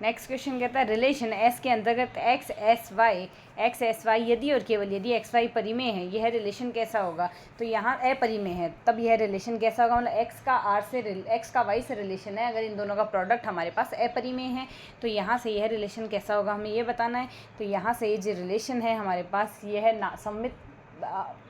Next question कहता है relation S के अंतर्गत एक्स एस वाई यदि और केवल यदि एक्स वाई परिमेय है, यह रिलेशन कैसा होगा। तो यहाँ अपरिमेय है तब यह रिलेशन कैसा होगा, मतलब एक्स का वाई से रिलेशन है, अगर इन दोनों का प्रोडक्ट हमारे पास अपरिमेय है तो यहाँ से यह रिलेशन कैसा होगा हमें ये बताना है। तो यहाँ से जो रिलेशन है हमारे पास यह ना सममित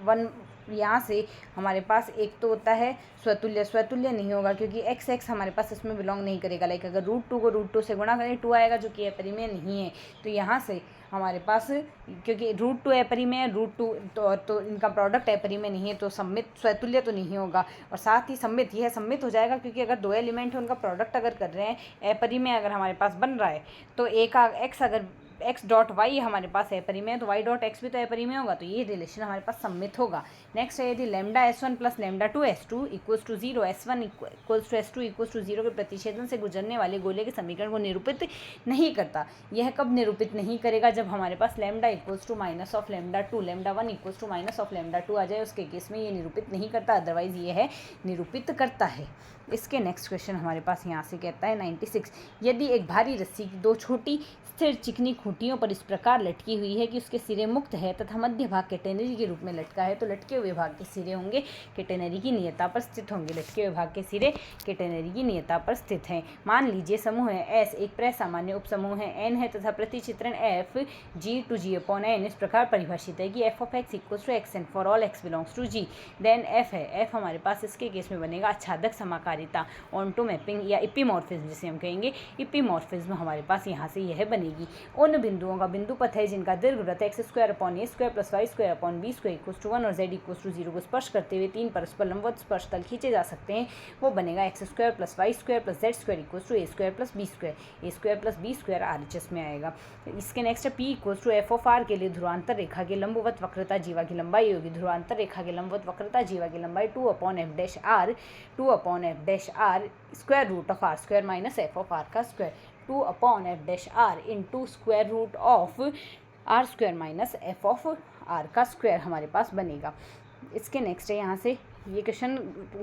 वन, यहाँ से हमारे पास एक तो होता है स्वतुल्य नहीं होगा क्योंकि एक्स हमारे पास इसमें बिलोंग नहीं करेगा। लाइक अगर √2 को √2 से गुणा करें 2 आएगा जो कि अपरिमेय नहीं है। तो यहाँ से हमारे पास क्योंकि √2 अपरिमेय है, √2 तो इनका प्रोडक्ट अपरिमेय नहीं है तो सममित स्वतुल्य तो नहीं होगा। और साथ ही सममित, यह सममित हो जाएगा क्योंकि अगर दो एलिमेंट है उनका प्रोडक्ट अगर कर रहे हैं अपरिमेय अगर हमारे पास बन रहा है तो एक एक्स अगर एक्स डॉट वाई हमारे पास अपरिमेय है तो वाई डॉट एक्स भी तो अपरिमेय होगा, तो ये रिलेशन हमारे पास सम्मित होगा। नेक्स्ट है यदि lambda S1 plus lambda 2 S2 equals to 0 S1 equals to S2 equals to 0 के प्रतिच्छेदन से गुजरने वाले गोले के समीकरण को निरूपित नहीं करता। यह कब निरूपित नहीं करेगा, जब हमारे पास lambda equals to minus of lambda 2 lambda 1 equals to minus of lambda 2 आ जाए, उसके केस में ये निरूपित नहीं करता, अदरवाइज ये है निरूपित करता है। इसके नेक्स्ट क्वेश्चन हमारे पास यहाँ से कहता है 96 यदि एक भारी रस्सी की दो छोटी स्थिर चिकनी खूंटियों पर इस प्रकार लटकी हुई है कि उसके सिरे मुक्त है तथा मध्य भाग कैटेनरी के रूप में लटका है, तो लटके हुए भाग के सिरे होंगे कैटेनरी की नियता पर स्थित होंगे। लटके हुए भाग के सिरे कैटेनरी की नियता पर स्थित हैं। मान लीजिए समूह है S एक प्रसामान्य उपसमूह है N है तथा प्रतिचित्रण F G to G upon N इस प्रकार परिभाषित है कि f of x equals to x and for all x belongs to G then f है। f हमारे पास इसके केस में बनेगा आच्छादक समाकारिता ऑनटो मैपिंग या इपीमॉर्फिज्म जिसे हम कहेंगे। इपीमॉर्फिज्म हमारे पास यहाँ से यह बनेगी। उन बिंदुओं का बिंदु पथ है जिनका दीर्घवृत्त x² upon a² plus y² upon b² equals to 1 और z इक्वल्स टू 0 को स्पर्श करते हुए तीन परस्पर लंबवत स्पर्श तल खींचे जा सकते हैं। वो बनेगा x² plus y² plus z² equals to a² plus b² RHS में आएगा। इसके नेक्स्ट है p equals to f of r के लिए ध्रुवांतर रेखा के लंबवत वक्रता जीवा की लंबाई होगी। ध्रुवांतर रेखा के लंबवत वक्रता जीवा की लंबाई 2 upon f' square root of r² minus f of r का square 2 upon f' into square root of r² minus f of r का स्क्वायर हमारे पास बनेगा। इसके नेक्स्ट है यहाँ से ये question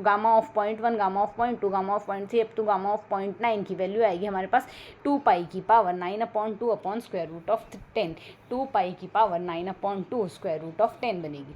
gamma of 0.1 gamma of 0.2 gamma of 0.3 up to gamma of 0.9 की वैल्यू आएगी हमारे पास 2 पाई की power 9 upon 2 upon square root of 10 2 pi की power 9 upon 2 square root of 10 बनेगी।